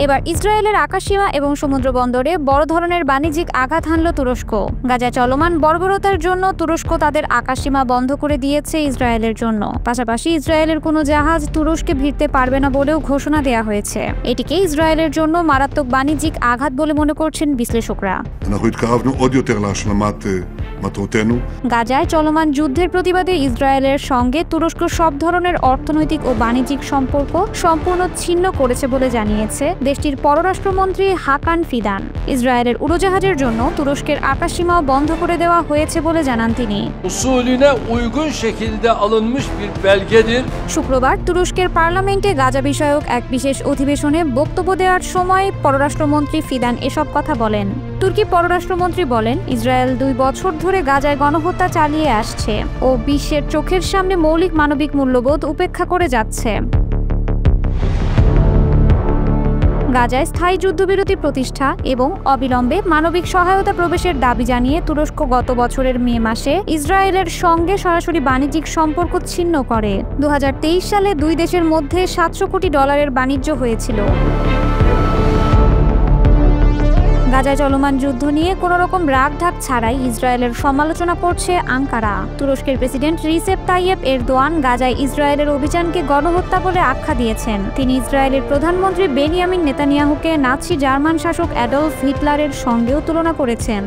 এবার ইসরায়েলের আকাশসীমা এবং সমুদ্র বন্দরে বড় ধরনের বাণিজ্যিক আঘাত হানল তুরস্ক। গাজায় চলমান বর্বরতার জন্য তুরস্ক তাদের আকাশসীমা বন্ধ করে দিয়েছে ইসরায়েলের জন্য। পাশাপাশি ইসরায়েলের কোনো জাহাজ তুরস্কে ভিড়তে পারবে না বলেও ঘোষণা দেওয়া হয়েছে। এটিকে ইসরায়েলের জন্য মারাত্মক বাণিজ্যিক আঘাত বলে মনে করছেন বিশ্লেষকরা। গাজায় চলমান যুদ্ধের প্রতিবাদে ইসরায়েলের সঙ্গে তুরস্ক সব ধরনের অর্থনৈতিক ও বাণিজ্যিক সম্পর্ক সম্পূর্ণ ছিন্ন করেছে বলে জানিয়েছে দেশটির পররাষ্ট্রমন্ত্রী হাকান ফিদান। ইসরায়েলের উড়োজাহাজের জন্য তুরস্কের আকাশসীমাও বন্ধ করে দেওয়া হয়েছে বলে জানান তিনি। শুক্রবার তুরস্কের পার্লামেন্টে গাজা বিষয়ক এক বিশেষ অধিবেশনে বক্তব্য দেওয়ার সময় পররাষ্ট্রমন্ত্রী ফিদান এসব কথা বলেন। তুর্কি পররাষ্ট্রমন্ত্রী বলেন, ইসরায়েল 2 বছর ধরে গাজায় গণহত্যা চালিয়ে আসছে ও বিশ্বের চোখের সামনে মৌলিক মানবিক মূল্যবোধ উপেক্ষা করে যাচ্ছে। গাজায় স্থায়ী যুদ্ধবিরতি প্রতিষ্ঠা এবং অবিলম্বে মানবিক সহায়তা প্রবেশের দাবি জানিয়ে তুরস্ক গত বছরের মে মাসে ইসরায়েলের সঙ্গে সরাসরি বাণিজ্যিক সম্পর্ক ছিন্ন করে। 2023 সালে দুই দেশের মধ্যে $700 কোটি বাণিজ্য হয়েছিল। গাজায় চলমান যুদ্ধ নিয়ে কোনো রকম রাগঢাক ছাড়াই ইসরায়েলের সমালোচনা করছে আঙ্কারা। তুরস্কের প্রেসিডেন্ট রিসেপ তাইয়েপ এরদোয়ান গাজায় ইসরায়েলের অভিযানকে গণহত্যা বলে আখ্যা দিয়েছেন। তিনি ইসরায়েলের প্রধানমন্ত্রী বেনিয়ামিন নেতানিয়াহুকে নাৎসি জার্মান শাসক অ্যাডলফ হিটলারের সঙ্গেও তুলনা করেছেন।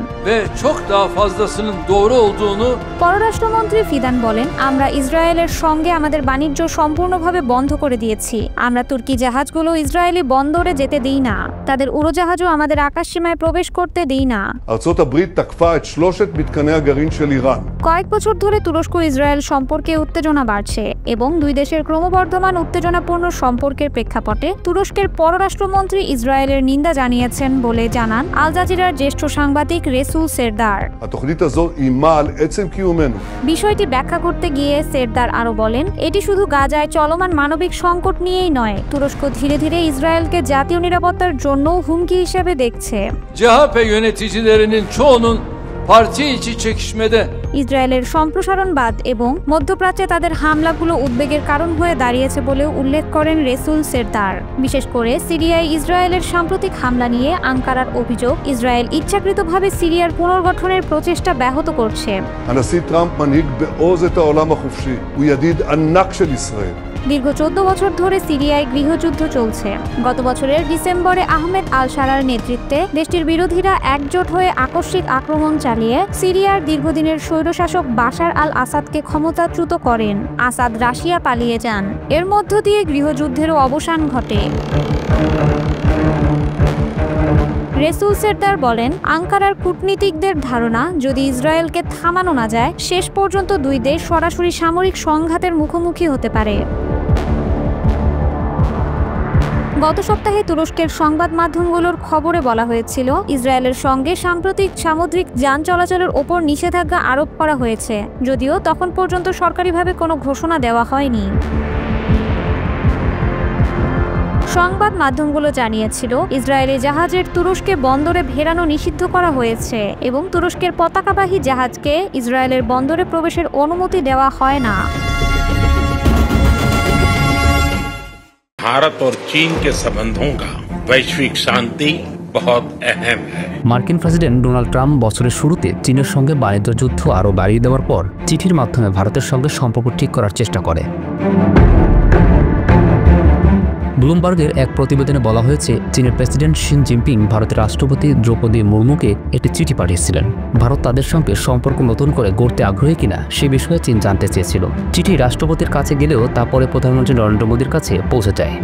পররাষ্ট্রমন্ত্রী ফিদান বলেন, আমরা ইসরায়েলের সঙ্গে আমাদের বাণিজ্য সম্পূর্ণভাবে বন্ধ করে দিয়েছি। আমরা তুর্কি জাহাজগুলো ইসরায়েলি বন্দরে যেতে দিই না, তাদের উড়োজাহাজও আমাদের আকাশসীমায় প্রবেশ করতে দেই না। কয়েক বছর ধরে তুরস্ক ইসরায়েল সম্পর্কে উত্তেজনা বাড়ছে এবং দুই দেশের ক্রমবর্ধমান উত্তেজনাপূর্ণ সম্পর্কের প্রেক্ষাপটে তুরস্কের পররাষ্ট্রমন্ত্রী ইসরায়েলের নিন্দা জানিয়েছেন বলে জানান আল জাজিরার জ্যেষ্ঠ সাংবাদিক রেসুল সেরদার। বিষয়টি ব্যাখ্যা করতে গিয়ে সেরদার আরো বলেন, এটি শুধু গাজায় চলমান মানবিক সংকট নিয়েই নয়, তুরস্ক ধীরে ধীরে ইসরায়েলকে জাতীয় নিরাপত্তার জন্য হুমকি হিসেবে দেখছে। CHP yöneticilerinin çoğunun parti içi çekişmede ইসরায়েলের সম্প্রসারণবাদ এবং মধ্যপ্রাচ্যে তাদের হামলাগুলো উদ্বেগের কারণ হয়ে দাঁড়িয়েছে বলেও উল্লেখ করেন রেসুল সেরদার। বিশেষ করে সিরিয়ায় ইসরায়েলের সাম্প্রতিক হামলা নিয়ে আঙ্কারার অভিযোগ, ইসরায়েল ইচ্ছাকৃতভাবে সিরিয়ার পুনর্গঠনের প্রচেষ্টা ব্যাহত করছে। দীর্ঘ 14 বছর ধরে সিরিয়ায় গৃহযুদ্ধ চলছে। গত বছরের ডিসেম্বরে আহমেদ আল শারার নেতৃত্বে দেশটির বিরোধীরা একজোট হয়ে আকস্মিক আক্রমণ চালিয়ে সিরিয়ার দীর্ঘদিনের স্বৈরশাসক বাশার আল আসাদকে ক্ষমতাচ্যুত করেন। আসাদ রাশিয়া পালিয়ে যান। এর মধ্য দিয়ে গৃহযুদ্ধেরও অবসান ঘটে। রেসুল সেরদার বলেন, আঙ্কারার কূটনীতিকদের ধারণা, যদি ইসরায়েলকে থামানো না যায়, শেষ পর্যন্ত দুই দেশ সরাসরি সামরিক সংঘাতের মুখোমুখি হতে পারে। গত সপ্তাহে তুরস্কের সংবাদ মাধ্যমগুলোর খবরে বলা হয়েছিল, ইসরায়েলের সঙ্গে সাম্প্রতিক সামুদ্রিক যান চলাচলের ওপর নিষেধাজ্ঞা আরোপ করা হয়েছে, যদিও তখন পর্যন্ত সরকারিভাবে কোনো ঘোষণা দেওয়া হয়নি। সংবাদ মাধ্যমগুলো জানিয়েছিল, ইসরায়েলি জাহাজের তুরস্কে বন্দরে ভেড়ানো নিষিদ্ধ করা হয়েছে এবং তুরস্কের পতাকাবাহী জাহাজকে ইসরায়েলের বন্দরে প্রবেশের অনুমতি দেওয়া হয় না। भारत और चीन के संबंधों का वैश्विक शांति बहुत अहम है। মার্কিন প্রেসিডেন্ট ডোনাল্ড ট্রাম্প বছরের শুরুতে চীনের সঙ্গে বাণিজ্য যুদ্ধ আরও বাড়িয়ে দেওয়ার পর চিঠির মাধ্যমে ভারতের সঙ্গে সম্পর্ক ঠিক করার চেষ্টা করে। ব্লুমবার্গের এক প্রতিবেদনে বলা হয়েছে, চীনের প্রেসিডেন্ট শি জিনপিং ভারতের রাষ্ট্রপতি দ্রৌপদী মুর্মুকে একটি চিঠি পাঠিয়েছিলেন। ভারত তাদের সঙ্গে সম্পর্ক নতুন করে গড়তে আগ্রহী কিনা সে বিষয়ে চীন জানতে চেয়েছিল। চিঠি রাষ্ট্রপতির কাছে গেলেও তা পরে প্রধানমন্ত্রী নরেন্দ্র মোদীর কাছে পৌঁছে যায়।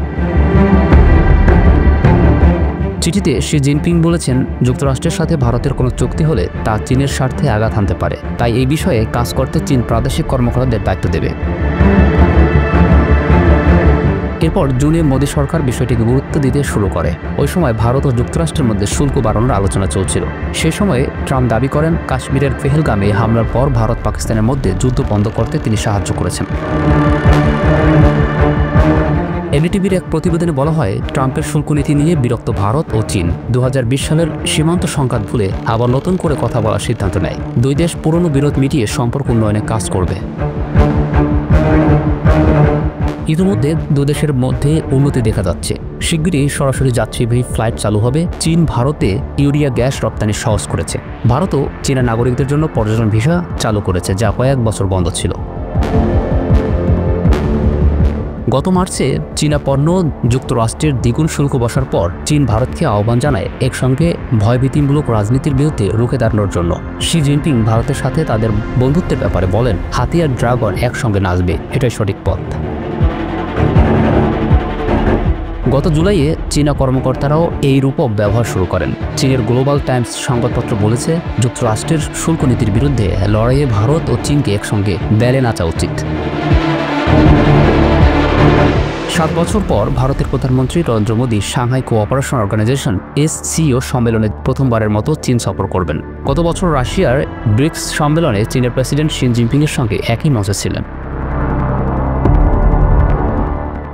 চিঠিতে শি জিনপিং বলেছেন, যুক্তরাষ্ট্রের সাথে ভারতের কোনো চুক্তি হলে তা চীনের স্বার্থে আঘাত হানতে পারে, তাই এই বিষয়ে কাজ করতে চীন প্রাদেশিক কর্মকর্তাদের দায়িত্ব দেবে। এরপর জুনে মোদী সরকার বিষয়টিকে গুরুত্ব দিতে শুরু করে। ওই সময় ভারত ও যুক্তরাষ্ট্রের মধ্যে শুল্ক বাড়ানোর আলোচনা চলছিল। সে সময়ে ট্রাম্প দাবি করেন, কাশ্মীরের পেহেলগামে হামলার পর ভারত পাকিস্তানের মধ্যে যুদ্ধ বন্ধ করতে তিনি সাহায্য করেছেন। এনডিটিভির এক প্রতিবেদনে বলা হয়, ট্রাম্পের শুল্ক নীতি নিয়ে বিরক্ত ভারত ও চীন 2020 সালের সীমান্ত সংঘাত ভুলে আবার নতুন করে কথা বলার সিদ্ধান্ত নেয়। দুই দেশ পুরনো বিরোধ মিটিয়ে সম্পর্ক উন্নয়নে কাজ করবে। ইতিমধ্যে দুদেশের মধ্যে উন্নতি দেখা যাচ্ছে। শিগগিরই সরাসরি যাত্রীবাহী ফ্লাইট চালু হবে। চীন ভারতে ইউরিয়া গ্যাস রপ্তানি সহজ করেছে। ভারতও চীনা নাগরিকদের জন্য পর্যটন ভিসা চালু করেছে, যা কয়েক বছর বন্ধ ছিল। গত মার্চে চীনা পণ্য যুক্তরাষ্ট্রের দ্বিগুণ শুল্ক বসার পর চীন ভারতকে আহ্বান জানায় একসঙ্গে ভয়ভীতিমূলক রাজনীতির বিরুদ্ধে রুখে দাঁড়ানোর জন্য। শি জিনপিং ভারতের সাথে তাদের বন্ধুত্বের ব্যাপারে বলেন, হাতি আর ড্রাগন একসঙ্গে নাচবে, এটাই সঠিক পথ। গত জুলাইয়ে চীনা কর্মকর্তারাও এই রূপক ব্যবহার শুরু করেন। চীনের গ্লোবাল টাইমস সংবাদপত্র বলেছে, যুক্তরাষ্ট্রের শুল্ক নীতির বিরুদ্ধে লড়াইয়ে ভারত ও চীনকে একসঙ্গে ব্যালে নাচা উচিত। 7 বছর পর ভারতের প্রধানমন্ত্রী Narendra Modi Shanghai Cooperation Organisation SCO সম্মেলনে প্রথমবারের মতো চীন সফর করবেন। গত বছর রাশিয়ার ব্রিক্স সম্মেলনে চীনের প্রেসিডেন্ট শি জিনপিংয়ের সঙ্গে একই মঞ্চে ছিলেন।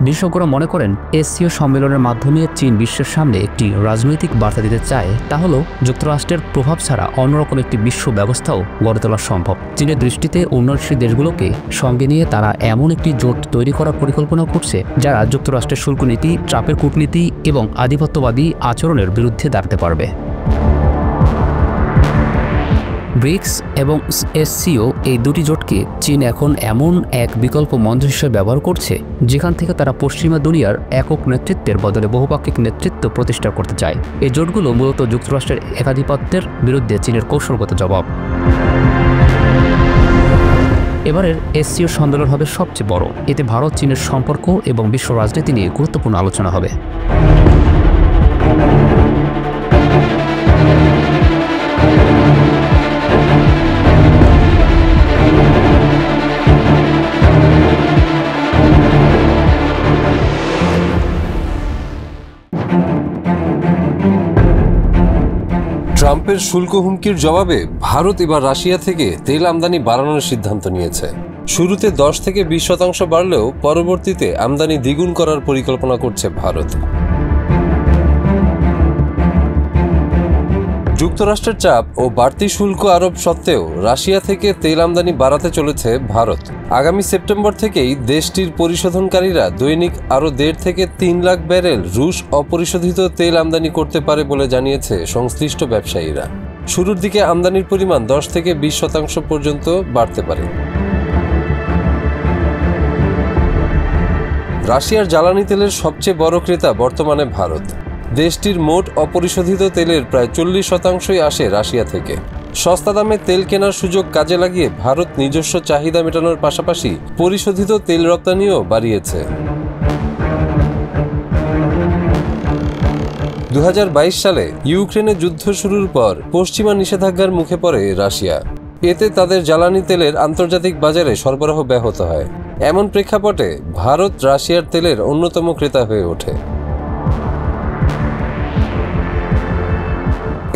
বিশেষজ্ঞরা মনে করেন, SCO সম্মেলনের মাধ্যমে চীন বিশ্বের সামনে একটি রাজনৈতিক বার্তা দিতে চায়, তা হল যুক্তরাষ্ট্রের প্রভাব ছাড়া অন্যরকম একটি বিশ্ব ব্যবস্থাও গড়ে তোলা সম্ভব। চীনের দৃষ্টিতে উন্নয়নশীল দেশগুলোকে সঙ্গে নিয়ে তারা এমন একটি জোট তৈরি করার পরিকল্পনা করছে, যারা যুক্তরাষ্ট্রের শুল্ক নীতি, ট্রাম্পের কূটনীতি এবং আধিপত্যবাদী আচরণের বিরুদ্ধে দাঁড়াতে পারবে। ব্রিক্স এবং SCO এই দুটি জোটকে চীন এখন এমন এক বিকল্প মঞ্চ হিসেবে ব্যবহার করছে, যেখান থেকে তারা পশ্চিমা দুনিয়ার একক নেতৃত্বের বদলে বহুপাক্ষিক নেতৃত্ব প্রতিষ্ঠা করতে চায়। এই জোটগুলো মূলত যুক্তরাষ্ট্রের একাধিপত্যের বিরুদ্ধে চীনের কৌশলগত জবাব। এবারের SCO সম্মেলন হবে সবচেয়ে বড়। এতে ভারত চীনের সম্পর্ক এবং বিশ্ব রাজনীতি নিয়ে গুরুত্বপূর্ণ আলোচনা হবে। ট্রাম্পের শুল্ক হুমকির জবাবে ভারত এবার রাশিয়া থেকে তেল আমদানি বাড়ানোর সিদ্ধান্ত নিয়েছে। শুরুতে 10 থেকে 20% বাড়লেও পরবর্তীতে আমদানি দ্বিগুণ করার পরিকল্পনা করছে ভারত। যুক্তরাষ্ট্রের চাপ ও বাড়তি শুল্ক আরোপ সত্ত্বেও রাশিয়া থেকে তেল আমদানি বাড়াতে চলেছে ভারত। আগামী সেপ্টেম্বর থেকেই দেশটির পরিশোধনকারীরা দৈনিক আরও 1.5 থেকে 3 লাখ ব্যারেল রুশ অপরিশোধিত তেল আমদানি করতে পারে বলে জানিয়েছে সংশ্লিষ্ট ব্যবসায়ীরা। শুরুর দিকে আমদানির পরিমাণ 10 থেকে 20% পর্যন্ত বাড়তে পারে। রাশিয়ার জ্বালানি তেলের সবচেয়ে বড় ক্রেতা বর্তমানে ভারত। দেশটির মোট অপরিশোধিত তেলের প্রায় 40% আসে রাশিয়া থেকে। সস্তা দামে তেল কেনার সুযোগ কাজে লাগিয়ে ভারত নিজস্ব চাহিদা মেটানোর পাশাপাশি পরিশোধিত তেল রপ্তানিও বাড়িয়েছে। 2022 সালে ইউক্রেনে যুদ্ধ শুরুর পর পশ্চিমা নিষেধাজ্ঞার মুখে পড়ে রাশিয়া। এতে তাদের জ্বালানি তেলের আন্তর্জাতিক বাজারে সরবরাহ ব্যাহত হয়। এমন প্রেক্ষাপটে ভারত রাশিয়ার তেলের অন্যতম ক্রেতা হয়ে ওঠে।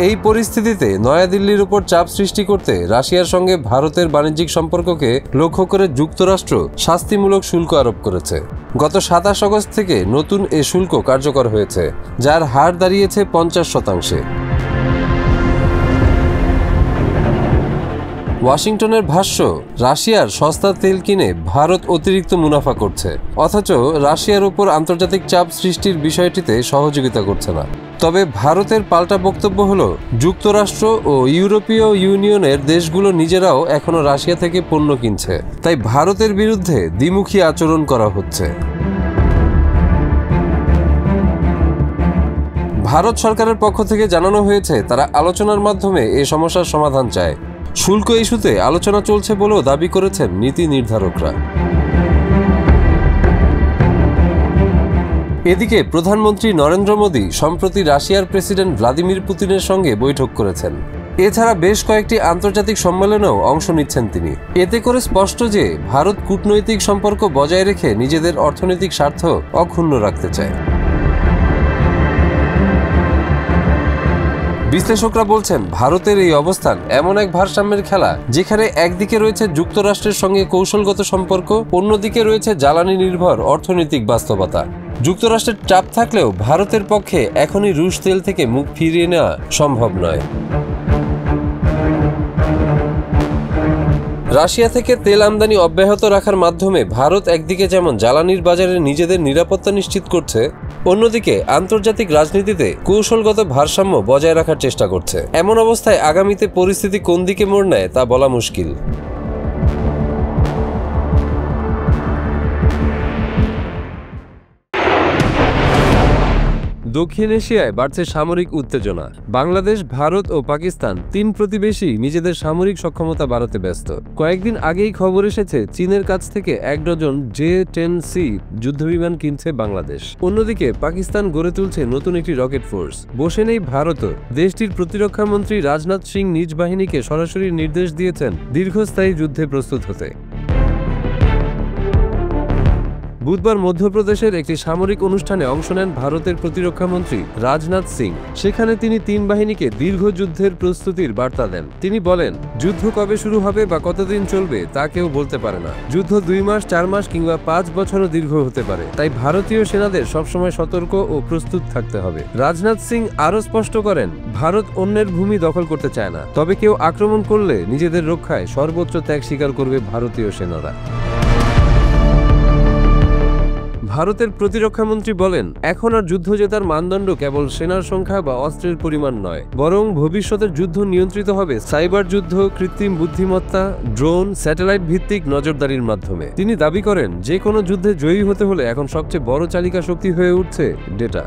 এই পরিস্থিতিতে নয়াদিল্লির উপর চাপ সৃষ্টি করতে রাশিয়ার সঙ্গে ভারতের বাণিজ্যিক সম্পর্ককে লক্ষ্য করে যুক্তরাষ্ট্র শাস্তিমূলক শুল্ক আরোপ করেছে। গত 27 আগস্ট থেকে নতুন এ শুল্ক কার্যকর হয়েছে, যার হার দাঁড়িয়েছে 50%। ওয়াশিংটনের ভাষ্য, রাশিয়ার সস্তা তেল কিনে ভারত অতিরিক্ত মুনাফা করছে, অথচ রাশিয়ার উপর আন্তর্জাতিক চাপ সৃষ্টির বিষয়টিতে সহযোগিতা করছে না। তবে ভারতের পাল্টা বক্তব্য হলো, যুক্তরাষ্ট্র ও ইউরোপীয় ইউনিয়নের দেশগুলো নিজেরাও এখনো রাশিয়া থেকে পণ্য কিনছে, তাই ভারতের বিরুদ্ধে দ্বিমুখী আচরণ করা হচ্ছে। ভারত সরকারের পক্ষ থেকে জানানো হয়েছে, তারা আলোচনার মাধ্যমে এ সমস্যার সমাধান চায়। শুল্ক ইস্যুতে আলোচনা চলছে বলেও দাবি করেছেন নীতি নির্ধারকরা। এদিকে প্রধানমন্ত্রী নরেন্দ্র মোদী সম্প্রতি রাশিয়ার প্রেসিডেন্ট ভ্লাদিমির পুতিনের সঙ্গে বৈঠক করেছেন। এছাড়া বেশ কয়েকটি আন্তর্জাতিক সম্মেলনেও অংশ নিচ্ছেন তিনি। এতে করে স্পষ্ট যে ভারত কূটনৈতিক সম্পর্ক বজায় রেখে নিজেদের অর্থনৈতিক স্বার্থ অক্ষুণ্ণ রাখতে চায়। বিশ্লেষকরা বলছেন, ভারতের এই অবস্থান এমন এক ভারসাম্যের খেলা, যেখানে একদিকে রয়েছে যুক্তরাষ্ট্রের সঙ্গে কৌশলগত সম্পর্ক, অন্যদিকে রয়েছে জ্বালানি নির্ভর অর্থনৈতিক বাস্তবতা। যুক্তরাষ্ট্রের চাপ থাকলেও ভারতের পক্ষে এখনই রুশ তেল থেকে মুখ ফিরিয়ে নেওয়া সম্ভব নয়। রাশিয়া থেকে তেল আমদানি অব্যাহত রাখার মাধ্যমে ভারত একদিকে যেমন জ্বালানির বাজারে নিজেদের নিরাপত্তা নিশ্চিত করছে, অন্যদিকে আন্তর্জাতিক রাজনীতিতে কৌশলগত ভারসাম্য বজায় রাখার চেষ্টা করছে। এমন অবস্থায় আগামীতে পরিস্থিতি কোন দিকে মোড় নেয় তা বলা মুশকিল। দক্ষিণ এশিয়ায় বাড়ছে সামরিক উত্তেজনা। বাংলাদেশ, ভারত ও পাকিস্তান তিন প্রতিবেশী নিজেদের সামরিক সক্ষমতা বাড়াতে ব্যস্ত। কয়েকদিন আগেই খবর এসেছে চীনের কাছ থেকে 1 ডজন J-10C যুদ্ধবিমান কিনছে বাংলাদেশ। অন্যদিকে পাকিস্তান গড়ে তুলছে নতুন একটি রকেট ফোর্স। বসে নেই ভারতও। দেশটির প্রতিরক্ষা মন্ত্রী রাজনাথ সিং নিজ বাহিনীকে সরাসরি নির্দেশ দিয়েছেন দীর্ঘস্থায়ী যুদ্ধে প্রস্তুত হতে। বুধবার মধ্যপ্রদেশের একটি সামরিক অনুষ্ঠানে অংশ নেন ভারতের প্রতিরক্ষা মন্ত্রী রাজনাথ সিং। সেখানে তিনি 3 বাহিনীকে দীর্ঘ যুদ্ধের প্রস্তুতির বার্তা দেন। তিনি বলেন, যুদ্ধ কবে শুরু হবে বা কতদিন চলবে তা কেউ বলতে পারে না। যুদ্ধ 2 মাস, 4 মাস কিংবা 5 বছরও দীর্ঘ হতে পারে। তাই ভারতীয় সেনাদের সবসময় সতর্ক ও প্রস্তুত থাকতে হবে। রাজনাথ সিং আরও স্পষ্ট করেন, ভারত অন্যের ভূমি দখল করতে চায় না, তবে কেউ আক্রমণ করলে নিজেদের রক্ষায় সর্বোচ্চ ত্যাগ স্বীকার করবে ভারতীয় সেনারা। ভারতের প্রতিরক্ষা মন্ত্রী বলেন, এখন আর যুদ্ধ জেতার মানদণ্ড কেবল সেনার সংখ্যা বা অস্ত্রের পরিমাণ নয়, বরং ভবিষ্যতের যুদ্ধ নিয়ন্ত্রিত হবে সাইবার যুদ্ধ, কৃত্রিম বুদ্ধিমত্তা, ড্রোন, স্যাটেলাইট ভিত্তিক নজরদারির মাধ্যমে। তিনি দাবি করেন, যে কোনো যুদ্ধে জয়ী হতে হলে এখন সবচেয়ে বড় চালিকা শক্তি হয়ে উঠছে ডেটা।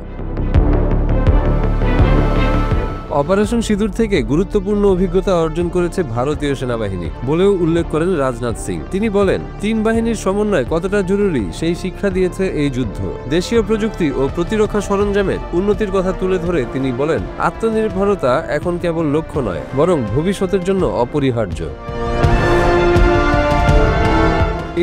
অপারেশন সিঁদুর থেকে গুরুত্বপূর্ণ অভিজ্ঞতা অর্জন করেছে ভারতীয় সেনাবাহিনী বলেও উল্লেখ করেন রাজনাথ সিং। তিনি বলেন, 3 বাহিনীর সমন্বয় কতটা জরুরি সেই শিক্ষা দিয়েছে এই যুদ্ধ। দেশীয় প্রযুক্তি ও প্রতিরক্ষা সরঞ্জামের উন্নতির কথা তুলে ধরে তিনি বলেন, আত্মনির্ভরতা এখন কেবল লক্ষ্য নয়, বরং ভবিষ্যতের জন্য অপরিহার্য।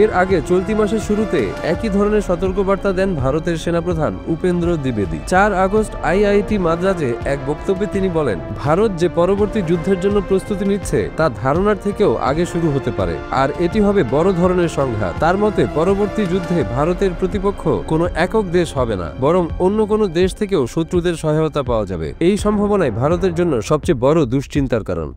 এর আগে চলতি মাসের শুরুতে একই ধরনের সতর্কবার্তা দেন ভারতের সেনাপ্রধান উপেন্দ্র দ্বিবেদী। 4 আগস্ট IIT মাদ্রাজে এক বক্তব্যে তিনি বলেন, ভারত যে পরবর্তী যুদ্ধের জন্য প্রস্তুতি নিচ্ছে তা ধারণার থেকেও আগে শুরু হতে পারে, আর এটি হবে বড় ধরনের সংঘাত। তার মতে, পরবর্তী যুদ্ধে ভারতের প্রতিপক্ষ কোনো একক দেশ হবে না, বরং অন্য কোনো দেশ থেকেও শত্রুদের সহায়তা পাওয়া যাবে। এই সম্ভাবনাই ভারতের জন্য সবচেয়ে বড় দুশ্চিন্তার কারণ।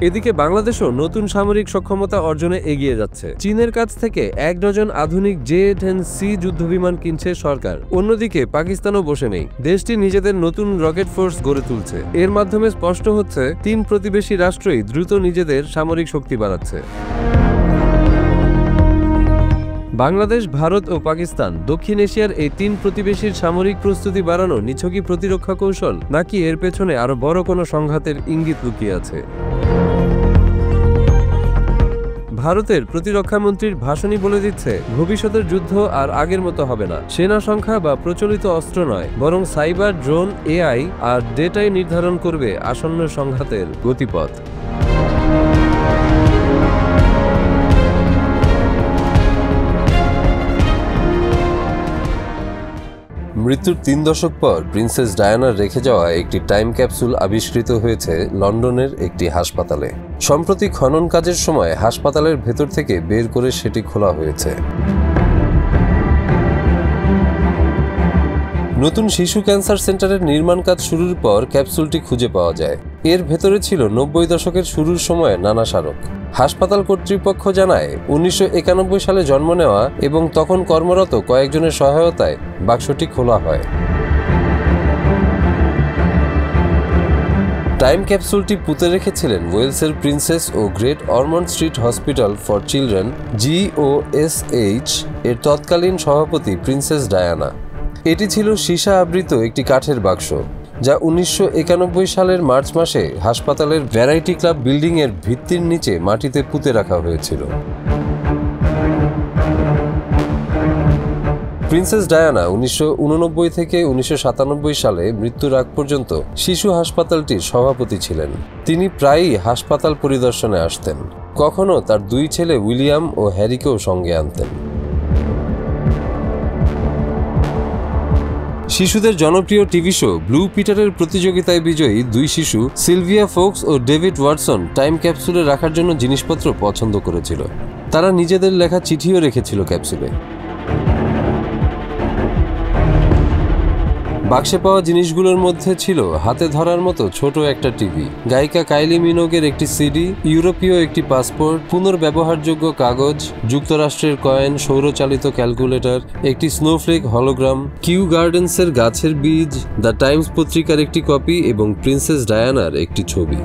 এদিকে বাংলাদেশও নতুন সামরিক সক্ষমতা অর্জনে এগিয়ে যাচ্ছে। চীনের কাছ থেকে 1 ডজন আধুনিক J-10C যুদ্ধবিমান কিনছে সরকার। অন্যদিকে পাকিস্তানও বসে নেই। দেশটি নিজেদের নতুন রকেট ফোর্স গড়ে তুলছে। এর মাধ্যমে স্পষ্ট হচ্ছে 3 প্রতিবেশী রাষ্ট্রই দ্রুত নিজেদের সামরিক শক্তি বাড়াচ্ছে। বাংলাদেশ, ভারত ও পাকিস্তান দক্ষিণ এশিয়ার এই 3 প্রতিবেশীর সামরিক প্রস্তুতি বাড়ানো নিছকই প্রতিরক্ষা কৌশল, নাকি এর পেছনে আরো বড় কোনো সংঘাতের ইঙ্গিত লুকিয়ে আছে? ভারতের প্রতিরক্ষা মন্ত্রীর ভাষণই বলে দিচ্ছে, ভবিষ্যতের যুদ্ধ আর আগের মতো হবে না। সেনা সংখ্যা বা প্রচলিত অস্ত্র নয়, বরং সাইবার, ড্রোন, AI আর ডেটাই নির্ধারণ করবে আসন্ন সংঘাতের গতিপথ। মৃত্যুর 3 দশক পর প্রিন্সেস ডায়ানার রেখে যাওয়া একটি টাইম ক্যাপসুল আবিষ্কৃত হয়েছে লন্ডনের একটি হাসপাতালে। সম্প্রতি খনন কাজের সময় হাসপাতালের ভেতর থেকে বের করে সেটি খোলা হয়েছে। নতুন শিশু ক্যান্সার সেন্টারের নির্মাণ কাজ শুরুর পর ক্যাপসুলটি খুঁজে পাওয়া যায়। এর ভেতরে ছিল 90 দশকের শুরুর সময় নানা স্মারক। হাসপাতাল কর্তৃপক্ষ জানায়, 1991 সালে জন্ম নেওয়া এবং তখন কর্মরত কয়েকজনের সহায়তায় বাক্সটি খোলা হয়। টাইম ক্যাপসুলটি পুঁতে রেখেছিলেন ওয়েলসের প্রিন্সেস ও Great Ormond Street Hospital for Children GOSH এর তৎকালীন সভাপতি প্রিন্সেস ডায়ানা। এটি ছিল সীসা আবৃত একটি কাঠের বাক্স, যা 1991 সালের মার্চ মাসে হাসপাতালের ভ্যারাইটি ক্লাব বিল্ডিং এর ভিত্তির নিচে মাটিতে পুঁতে রাখা হয়েছিল। প্রিন্সেস ডায়ানা 1989 থেকে 1997 সালে মৃত্যুর আগ পর্যন্ত শিশু হাসপাতালটির সভাপতি ছিলেন। তিনি প্রায়ই হাসপাতাল পরিদর্শনে আসতেন। কখনো তার 2 ছেলে উইলিয়াম ও হ্যারিকেও সঙ্গে আনতেন। শিশুদের জনপ্রিয় টিভি শো ব্লু পিটারের প্রতিযোগিতায় বিজয়ী 2 শিশু সিলভিয়া ফোক্স ও ডেভিড ওয়াটসন টাইম ক্যাপসুলে রাখার জন্য জিনিসপত্র পছন্দ করেছিল। তারা নিজেদের লেখা চিঠিও রেখেছিল ক্যাপসুলে। বাক্সে পাওয়া জিনিসগুলোর মধ্যে ছিল হাতে ধরার মতো ছোট একটা টিভি, গায়িকা কাইলি মিনোগের একটি সিডি, ইউরোপীয় একটি পাসপোর্ট, পুনর্ব্যবহারযোগ্য কাগজ, যুক্তরাষ্ট্রের কয়েন, সৌরচালিত ক্যালকুলেটর, একটি স্নোফ্লেক হলোগ্রাম, কিউ গার্ডেন্সের গাছের বীজ, দ্য টাইমস পত্রিকার একটি কপি এবং প্রিন্সেস ডায়ানার একটি ছবি।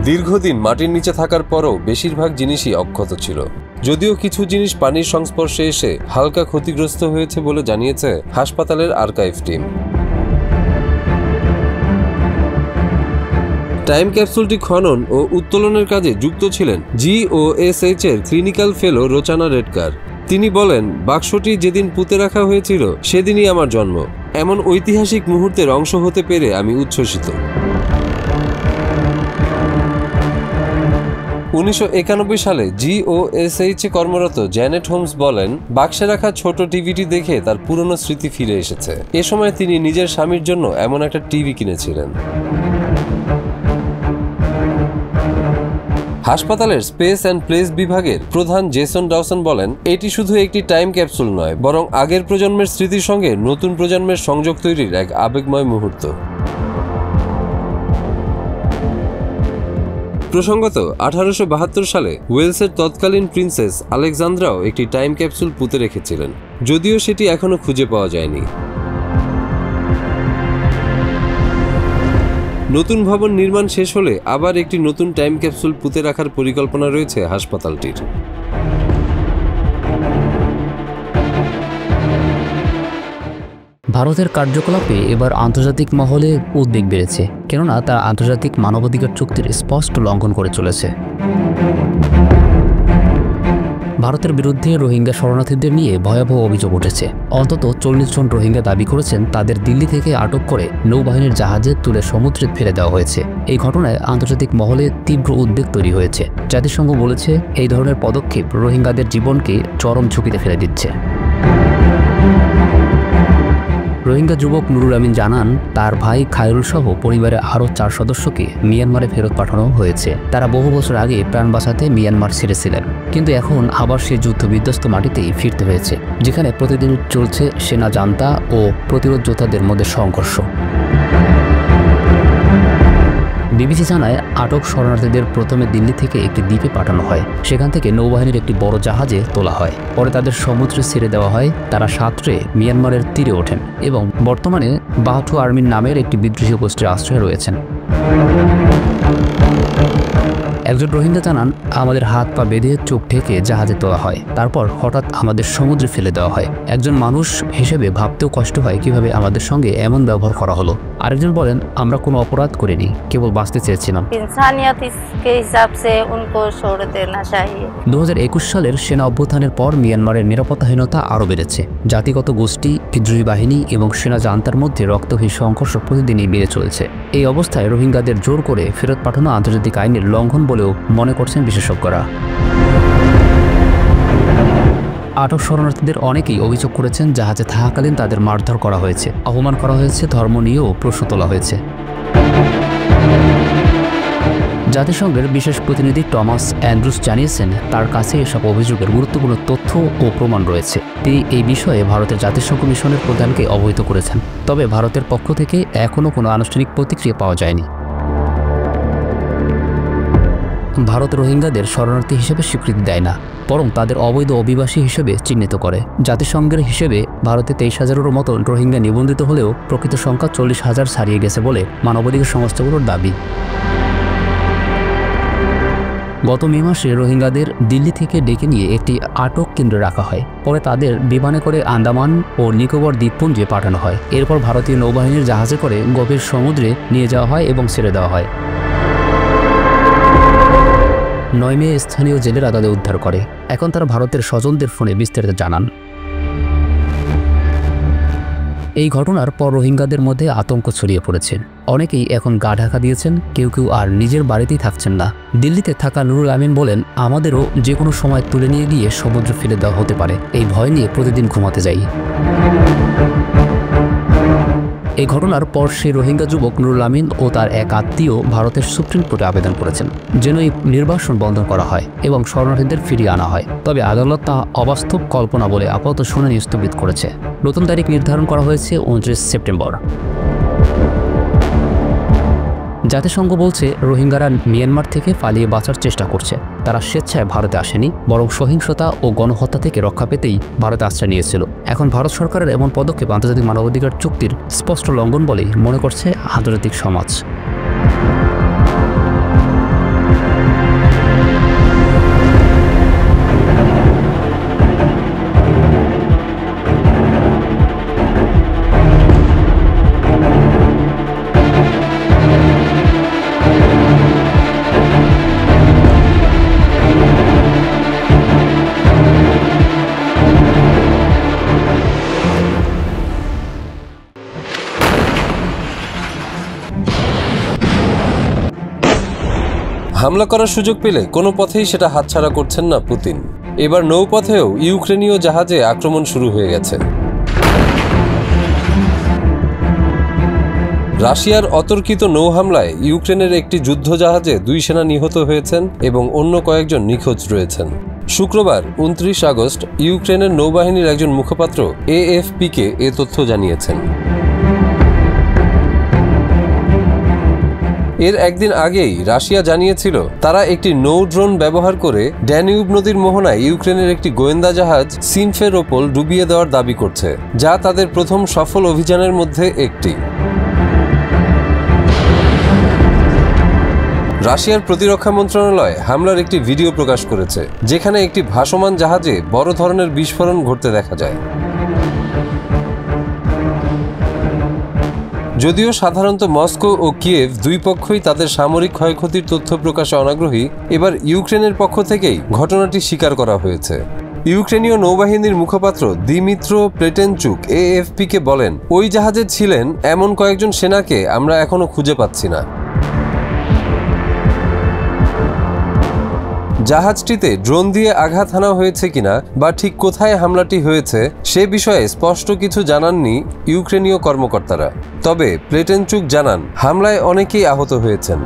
দীর্ঘদিন মাটির নিচে থাকার পরও বেশিরভাগ জিনিসই অক্ষত ছিল, যদিও কিছু জিনিস পানির সংস্পর্শে এসে হালকা ক্ষতিগ্রস্ত হয়েছে বলে জানিয়েছে হাসপাতালের আর্কাইভ টিম। টাইম ক্যাপসুলটি খনন ও উত্তোলনের কাজে যুক্ত ছিলেন GOSH এর ক্লিনিক্যাল ফেলো রোচানা রেডকার। তিনি বলেন, বাক্সটি যেদিন পুঁতে রাখা হয়েছিল সেদিনই আমার জন্ম। এমন ঐতিহাসিক মুহূর্তের অংশ হতে পেরে আমি উচ্ছ্বসিত। 1991 সালে GOSH কর্মরত জ্যানেট হোমস বলেন, বাক্সে রাখা ছোট টিভিটি দেখে তার পুরনো স্মৃতি ফিরে এসেছে। এ সময় তিনি নিজের স্বামীর জন্য এমন একটা টিভি কিনেছিলেন। হাসপাতালের স্পেস অ্যান্ড প্লেস বিভাগের প্রধান জেসন ডাওসন বলেন, এটি শুধু একটি টাইম ক্যাপসুল নয়, বরং আগের প্রজন্মের স্মৃতির সঙ্গে নতুন প্রজন্মের সংযোগ তৈরির এক আবেগময় মুহূর্ত। প্রসঙ্গত 1872 সালে ওয়েলসের তৎকালীন প্রিন্সেস আলেকজান্দ্রাও একটি টাইম ক্যাপসুল পুঁতে রেখেছিলেন, যদিও সেটি এখনো খুঁজে পাওয়া যায়নি। নতুন ভবন নির্মাণ শেষ হলে আবার একটি নতুন টাইম ক্যাপসুল পুঁতে রাখার পরিকল্পনা রয়েছে হাসপাতালটির। ভারতের কার্যকলাপে এবার আন্তর্জাতিক মহলে উদ্বেগ বেড়েছে, কেননা তা আন্তর্জাতিক মানবাধিকার চুক্তির স্পষ্ট লঙ্ঘন করে চলেছে। ভারতের বিরুদ্ধে রোহিঙ্গা শরণার্থীদের নিয়ে ভয়াবহ অভিযোগ উঠেছে। অন্তত 40 জন রোহিঙ্গা দাবি করেছেন তাদের দিল্লি থেকে আটক করে নৌবাহিনীর জাহাজে তুলে সমুদ্রে ফেলে দেওয়া হয়েছে। এই ঘটনায় আন্তর্জাতিক মহলে তীব্র উদ্বেগ তৈরি হয়েছে। জাতিসংঘ বলেছে, এই ধরনের পদক্ষেপ রোহিঙ্গাদের জীবনকে চরম ঝুঁকিতে ফেলে দিচ্ছে। রোহিঙ্গা যুবক নুরুল আমিন জানান, তার ভাই খায়রুল সহ পরিবারের আরও 4 সদস্যকে মিয়ানমারে ফেরত পাঠানো হয়েছে। তারা বহু বছর আগে প্রাণ বাঁচাতে মিয়ানমার ছেড়েছিলেন, কিন্তু এখন আবার সেই যুদ্ধবিধ্বস্ত মাটিতেই ফিরতে হয়েছে, যেখানে প্রতিদিন চলছে সেনা জান্তা ও প্রতিরোধ যোদ্ধাদের মধ্যে সংঘর্ষ। বিবিসি জানায়, আটক শরণার্থীদের প্রথমে দিল্লি থেকে একটি দ্বীপে পাঠানো হয়। সেখান থেকে নৌবাহিনীর একটি বড় জাহাজে তোলা হয়। পরে তাদের সমুদ্রে ছেড়ে দেওয়া হয়। তারা সাঁতরে মিয়ানমারের তীরে ওঠেন এবং বর্তমানে বাহাটু আর্মির নামের একটি বিদ্রোহী গোষ্ঠীর আশ্রয়ে রয়েছেন। একজন রোহিঙ্গা জানান, আমাদের হাত পা বেঁধে চোখ ঢেকে জাহাজে তোলা হয়, তারপর হঠাৎ আমাদের সমুদ্রে ফেলে দেওয়া হয়। একজন মানুষ হিসেবে ভাবতেও কষ্ট হয় কিভাবে আমাদের সঙ্গে এমন ব্যবহার করা হলো। আরেকজন বলেন, আমরা কোনো অপরাধ করিনি, কেবল বাঁচতে চেয়েছিলাম। 2021 সালের সেনা অভ্যুত্থানের পর মিয়ানমারের নিরাপত্তাহীনতা আরও বেড়েছে। জাতিগত গোষ্ঠী, বিদ্রোহী বাহিনী এবং সেনা জান্তার মধ্যে রক্তহীন সংঘর্ষ প্রতিদিনই বেড়ে চলেছে। এই অবস্থায় রোহিঙ্গাদের জোর করে ফেরত পাঠানো আন্তর্জাতিক আইনের লঙ্ঘন বলেও মনে করছেন বিশেষজ্ঞরা। আটক শরণার্থীদের অনেকেই অভিযোগ করেছেন, জাহাজে থাকাকালীন তাদের মারধর করা হয়েছে, অপমান করা হয়েছে, ধর্ম নিয়েও প্রশ্ন তোলা হয়েছে। জাতিসংঘের বিশেষ প্রতিনিধি টমাস অ্যান্ড্রুস জানিয়েছেন, তার কাছে এসব অভিযোগের গুরুত্বপূর্ণ তথ্য ও প্রমাণ রয়েছে। তিনি এই বিষয়ে ভারতের জাতিসংঘ মিশনের প্রধানকে অবহিত করেছেন, তবে ভারতের পক্ষ থেকে এখনও কোনো আনুষ্ঠানিক প্রতিক্রিয়া পাওয়া যায়নি। ভারত রোহিঙ্গাদের শরণার্থী হিসেবে স্বীকৃতি দেয় না, বরং তাদের অবৈধ অভিবাসী হিসেবে চিহ্নিত করে। জাতিসংঘের হিসেবে ভারতে 23,000-এর মতো রোহিঙ্গা নিবন্ধিত হলেও প্রকৃত সংখ্যা 40,000 ছাড়িয়ে গেছে বলে মানবাধিকার সংস্থাগুলোর দাবি। গত মে মাসে রোহিঙ্গাদের দিল্লি থেকে ডেকে নিয়ে একটি আটক কেন্দ্রে রাখা হয়। পরে তাদের বিমানে করে আন্দামান ও নিকোবর দ্বীপপুঞ্জে পাঠানো হয়। এরপর ভারতীয় নৌবাহিনীর জাহাজে করে গভীর সমুদ্রে নিয়ে যাওয়া হয় এবং ছেড়ে দেওয়া হয়। 9 মে স্থানীয় জেলেরা তাদের উদ্ধার করে। এখন তারা ভারতের স্বজনদের ফোনে বিস্তারিত জানান। এই ঘটনার পর রোহিঙ্গাদের মধ্যে আতঙ্ক ছড়িয়ে পড়েছে। অনেকেই এখন গা ঢাকা দিয়েছেন, কেউ কেউ আর নিজের বাড়িতেই থাকছেন না। দিল্লিতে থাকা নুরুল আমিন বলেন, আমাদেরও যে কোনো সময় তুলে নিয়ে গিয়ে সমুদ্রে ফেলে দেওয়া হতে পারে। এই ভয় নিয়ে প্রতিদিন ঘুমাতে যাই। এই ঘটনার পর সেই রোহিঙ্গা যুবক নুরুল আমিন ও তার এক আত্মীয় ভারতের সুপ্রিম কোর্টে আবেদন করেছেন যেন এই নির্বাসন বন্ধ করা হয় এবং শরণার্থীদের ফিরিয়ে আনা হয়। তবে আদালত তা অবাস্তব কল্পনা বলে আপাতত শুনানি স্থগিত করেছে। নতুন তারিখ নির্ধারণ করা হয়েছে 29 সেপ্টেম্বর। জাতিসংঘ বলছে রোহিঙ্গারা মিয়ানমার থেকে পালিয়ে বাঁচার চেষ্টা করছে। তারা স্বেচ্ছায় ভারতে আসেনি, বরং সহিংসতা ও গণহত্যা থেকে রক্ষা পেতেই ভারতে আশ্রয় নিয়েছিল। এখন ভারত সরকারের এমন পদক্ষেপ আন্তর্জাতিক মানবাধিকার চুক্তির স্পষ্ট লঙ্ঘন বলেই মনে করছে আন্তর্জাতিক সমাজ। হামলা করার সুযোগ পেলে কোনো পথেই সেটা হাতছাড়া করছেন না পুতিন। এবার নৌপথেও ইউক্রেনীয় জাহাজে আক্রমণ শুরু হয়ে গেছে। রাশিয়ার অতর্কিত নৌ হামলায় ইউক্রেনের একটি যুদ্ধজাহাজে 2 সেনা নিহত হয়েছেন এবং অন্য কয়েকজন নিখোঁজ রয়েছেন। শুক্রবার 29 আগস্ট ইউক্রেনের নৌবাহিনীর একজন মুখপাত্র AFP-কে এ তথ্য জানিয়েছেন। এর একদিন আগেই রাশিয়া জানিয়েছিল তারা একটি নৌ ড্রোন ব্যবহার করে ড্যানিউব নদীর মোহনায় ইউক্রেনের একটি গোয়েন্দা জাহাজ সিমফেরোপোল ডুবিয়ে দেওয়ার দাবি করছে, যা তাদের প্রথম সফল অভিযানের মধ্যে একটি। রাশিয়ার প্রতিরক্ষা মন্ত্রণালয় হামলার একটি ভিডিও প্রকাশ করেছে, যেখানে একটি ভাসমান জাহাজে বড় ধরনের বিস্ফোরণ ঘটতে দেখা যায়। যদিও সাধারণত মস্কো ও কিয়েভ দুই পক্ষই তাদের সামরিক ক্ষয়ক্ষতির তথ্য প্রকাশে অনাগ্রহী, এবার ইউক্রেনের পক্ষ থেকেই ঘটনাটি স্বীকার করা হয়েছে। ইউক্রেনীয় নৌবাহিনীর মুখপাত্র দিমিত্র প্লেটেনচুক AFP-কে বলেন, ওই জাহাজে ছিলেন এমন কয়েকজন সেনাকে আমরা এখনো খুঁজে পাচ্ছি না। জাহাজটিতে ড্রোন দিয়ে আঘাত হানা হয়েছে কিনা বা ঠিক কোথায় হামলাটি হয়েছে সে বিষয়ে স্পষ্ট কিছু জানাননি ইউক্রেনীয় কর্মকর্তারা। তবে প্লেটেনচুক জানান, হামলায় অনেকেই আহত হয়েছেন।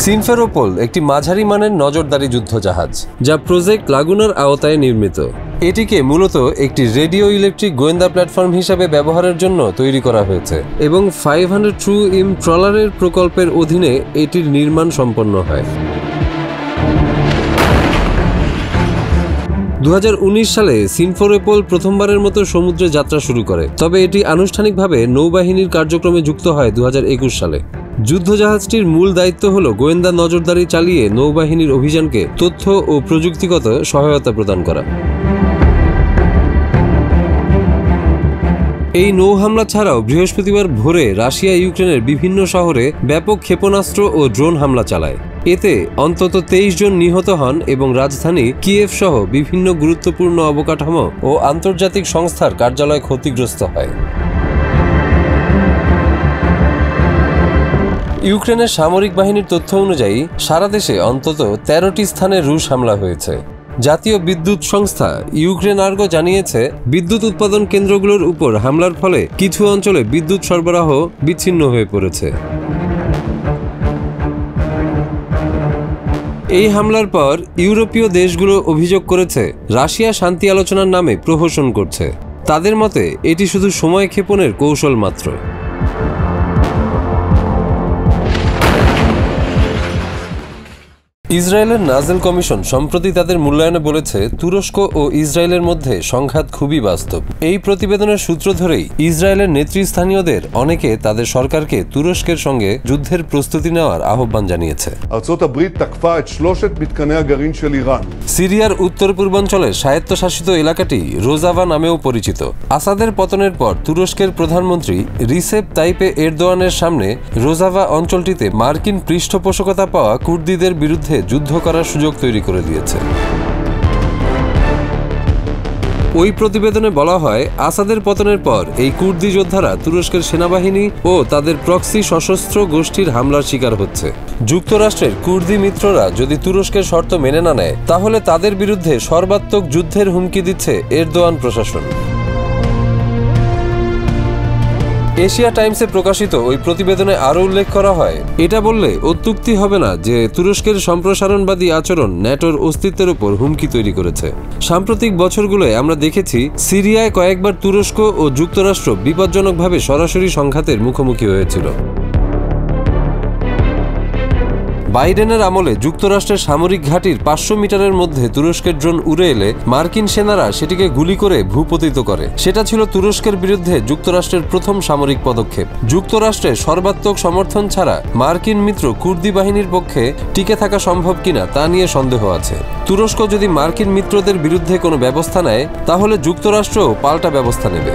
সিমফেরোপোল একটি মাঝারি মানের নজরদারি যুদ্ধজাহাজ, যা প্রজেক্ট লাগুনার আওতায় নির্মিত। এটিকে মূলত একটি রেডিও ইলেকট্রিক গোয়েন্দা প্ল্যাটফর্ম হিসাবে ব্যবহারের জন্য তৈরি করা হয়েছে এবং 500 ট্রু-ইম ট্রলারের প্রকল্পের অধীনে এটির নির্মাণ সম্পন্ন হয়। 2019 সালে সিমফেরোপোল প্রথমবারের মতো সমুদ্রে যাত্রা শুরু করে, তবে এটি আনুষ্ঠানিকভাবে নৌবাহিনীর কার্যক্রমে যুক্ত হয় 2021 সালে। যুদ্ধজাহাজটির মূল দায়িত্ব হল গোয়েন্দা নজরদারি চালিয়ে নৌবাহিনীর অভিযানকে তথ্য ও প্রযুক্তিগত সহায়তা প্রদান করা। এই নৌ হামলা ছাড়াও বৃহস্পতিবার ভোরে রাশিয়া ইউক্রেনের বিভিন্ন শহরে ব্যাপক ক্ষেপণাস্ত্র ও ড্রোন হামলা চালায়। এতে অন্তত 23 জন নিহত হন এবং রাজধানী কিয়েভ সহ বিভিন্ন গুরুত্বপূর্ণ অবকাঠামো ও আন্তর্জাতিক সংস্থার কার্যালয় ক্ষতিগ্রস্ত হয়। ইউক্রেনের সামরিক বাহিনীর তথ্য অনুযায়ী সারা দেশে অন্তত 13টি স্থানে রুশ হামলা হয়েছে। জাতীয় বিদ্যুৎ সংস্থা ইউক্রেনার্গো জানিয়েছে, বিদ্যুৎ উৎপাদন কেন্দ্রগুলোর উপর হামলার ফলে কিছু অঞ্চলে বিদ্যুৎ সরবরাহ বিচ্ছিন্ন হয়ে পড়েছে। এই হামলার পর ইউরোপীয় দেশগুলো অভিযোগ করেছে রাশিয়া শান্তি আলোচনার নামে প্রহসন করছে। তাদের মতে এটি শুধু সময় ক্ষেপণের কৌশল মাত্র। ইসরায়েলের নাজেল কমিশন সম্প্রতি তাদের মূল্যায়নে বলেছে, তুরস্ক ও ইসরায়েলের মধ্যে সংঘাত খুবই বাস্তব। এই প্রতিবেদনের সূত্র ধরেই ইসরায়েলের নেতৃস্থানীয়দের অনেকে তাদের সরকারকে তুরস্কের সঙ্গে যুদ্ধের প্রস্তুতি নেওয়ার আহ্বান জানিয়েছে। সিরিয়ার উত্তর পূর্বাঞ্চলের স্বায়ত্তশাসিত এলাকাটি রোজাভা নামেও পরিচিত। আসাদের পতনের পর তুরস্কের প্রধানমন্ত্রী রিসেপ তাইপে এরদোয়ানের সামনে রোজাভা অঞ্চলটিতে মার্কিন পৃষ্ঠপোষকতা পাওয়া কুর্দিদের বিরুদ্ধে যুদ্ধ করার সুযোগ তৈরি করে দিয়েছে। ওই প্রতিবেদনে বলা হয়, আসাদের পতনের পর এই কুর্দি যোদ্ধারা তুরস্কের সেনাবাহিনী ও তাদের প্রক্সি সশস্ত্র গোষ্ঠীর হামলার শিকার হচ্ছে। যুক্তরাষ্ট্রের কুর্দি মিত্ররা যদি তুরস্কের শর্ত মেনে না নেয়, তাহলে তাদের বিরুদ্ধে সর্বাত্মক যুদ্ধের হুমকি দিচ্ছে এরদোয়ান প্রশাসন। এশিয়া টাইমসে প্রকাশিত ওই প্রতিবেদনে আরও উল্লেখ করা হয়, এটা বললে অত্যুক্তি হবে না যে তুরস্কের সম্প্রসারণবাদী আচরণ ন্যাটোর অস্তিত্বের উপর হুমকি তৈরি করেছে। সাম্প্রতিক বছরগুলোয় আমরা দেখেছি সিরিয়ায় কয়েকবার তুরস্ক ও যুক্তরাষ্ট্র বিপজ্জনকভাবে সরাসরি সংঘাতের মুখোমুখি হয়েছিল। বাইডেনের আমলে যুক্তরাষ্ট্রের সামরিক ঘাঁটির 500 মিটারের মধ্যে তুরস্কের ড্রোন উড়ে এলে মার্কিন সেনারা সেটিকে গুলি করে ভূপতিত করে। সেটা ছিল তুরস্কের বিরুদ্ধে যুক্তরাষ্ট্রের প্রথম সামরিক পদক্ষেপ। যুক্তরাষ্ট্রের সর্বাত্মক সমর্থন ছাড়া মার্কিন মিত্র কুর্দি বাহিনীর পক্ষে টিকে থাকা সম্ভব কিনা তা নিয়ে সন্দেহ আছে। তুরস্ক যদি মার্কিন মিত্রদের বিরুদ্ধে কোনো ব্যবস্থা নেয়, তাহলে যুক্তরাষ্ট্রও পাল্টা ব্যবস্থা নেবে।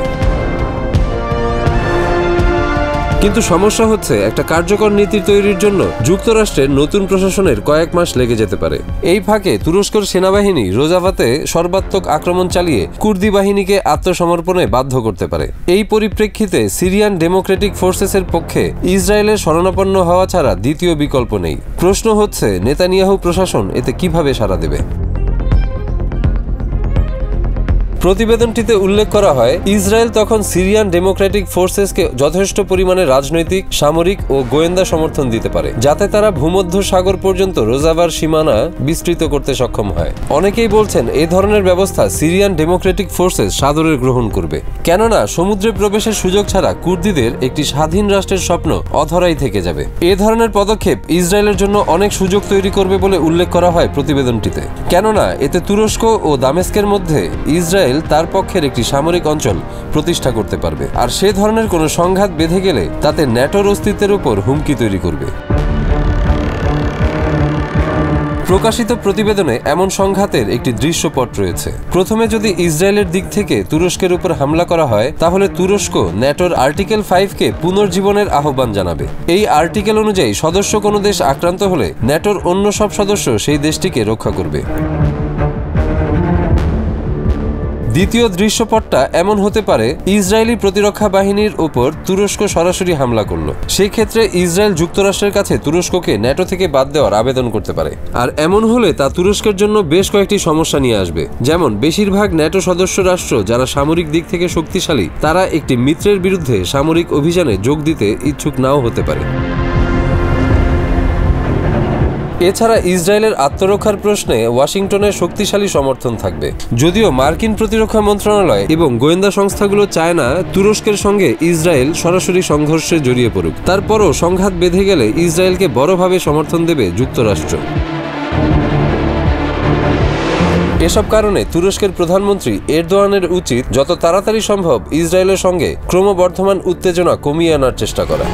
কিন্তু সমস্যা হচ্ছে, একটা কার্যকর নীতি তৈরির জন্য যুক্তরাষ্ট্রের নতুন প্রশাসনের কয়েক মাস লেগে যেতে পারে। এই ফাঁকে তুরস্কের সেনাবাহিনী রোজাভাতে সর্বাত্মক আক্রমণ চালিয়ে কুর্দি বাহিনীকে আত্মসমর্পণে বাধ্য করতে পারে। এই পরিপ্রেক্ষিতে সিরিয়ান ডেমোক্রেটিক ফোর্সেসের পক্ষে ইসরায়েলের শরণাপন্ন হওয়া ছাড়া দ্বিতীয় বিকল্প নেই। প্রশ্ন হচ্ছে, নেতানিয়াহু প্রশাসন এতে কিভাবে সাড়া দেবে? প্রতিবেদনটিতে উল্লেখ করা হয়, ইসরায়েল তখন সিরিয়ান ডেমোক্রেটিক ফোর্সেসকে যথেষ্ট পরিমাণে রাজনৈতিক, সামরিক ও গোয়েন্দা সমর্থন দিতে পারে, যাতে তারা ভূমধ্য সাগর পর্যন্ত রোজাভার সীমানা বিস্তৃত করতে সক্ষম হয়। অনেকেই বলছেন এই ধরনের ব্যবস্থা সিরিয়ান ডেমোক্রেটিক ফোর্সেস সাদরে গ্রহণ করবে, কেননা সমুদ্রে প্রবেশের সুযোগ ছাড়া কুর্দিদের একটি স্বাধীন রাষ্ট্রের স্বপ্ন অধরাই থেকে যাবে। এ ধরনের পদক্ষেপ ইসরায়েলের জন্য অনেক সুযোগ তৈরি করবে বলে উল্লেখ করা হয় প্রতিবেদনটিতে, কেননা এতে তুরস্ক ও দামেস্কের মধ্যে ইসরায়েল তার পক্ষের একটি সামরিক অঞ্চল প্রতিষ্ঠা করতে পারবে, আর সে ধরনের কোনো সংঘাত বেঁধে গেলে তাতে ন্যাটোর অস্তিত্বের উপর হুমকি তৈরি করবে। প্রকাশিত প্রতিবেদনে এমন সংঘাতের একটি দৃশ্যপট রয়েছে। প্রথমে যদি ইসরায়েলের দিক থেকে তুরস্কের উপর হামলা করা হয়, তাহলে তুরস্ক ন্যাটোর আর্টিকেল 5-কে পুনর্জীবনের আহ্বান জানাবে। এই আর্টিকেল অনুযায়ী সদস্য কোনো দেশ আক্রান্ত হলে ন্যাটোর অন্য সব সদস্য সেই দেশটিকে রক্ষা করবে। দ্বিতীয় দৃশ্যপটটা এমন হতে পারে, ইসরায়েলি প্রতিরক্ষা বাহিনীর উপর তুরস্ক সরাসরি হামলা করলো। সেই ক্ষেত্রে ইসরায়েল যুক্তরাষ্ট্রের কাছে তুরস্ককে ন্যাটো থেকে বাদ দেওয়ার আবেদন করতে পারে। আর এমন হলে তা তুরস্কের জন্য বেশ কয়েকটি সমস্যা নিয়ে আসবে। যেমন, বেশিরভাগ ন্যাটো সদস্য রাষ্ট্র যারা সামরিক দিক থেকে শক্তিশালী, তারা একটি মিত্রের বিরুদ্ধে সামরিক অভিযানে যোগ দিতে ইচ্ছুক নাও হতে পারে। এছাড়া ইসরায়েলের আত্মরক্ষার প্রশ্নে ওয়াশিংটনের শক্তিশালী সমর্থন থাকবে। যদিও মার্কিন প্রতিরক্ষা মন্ত্রণালয় এবং গোয়েন্দা সংস্থাগুলো চায় না তুরস্কের সঙ্গে ইসরায়েল সরাসরি সংঘর্ষে জড়িয়ে পড়ুক, তারপরও সংঘাত বেঁধে গেলে ইসরায়েলকে বড়ভাবে সমর্থন দেবে যুক্তরাষ্ট্র। এসব কারণে তুরস্কের প্রধানমন্ত্রী এরদোয়ানের উচিত যত তাড়াতাড়ি সম্ভব ইসরায়েলের সঙ্গে ক্রমবর্ধমান উত্তেজনা কমিয়ে আনার চেষ্টা করা।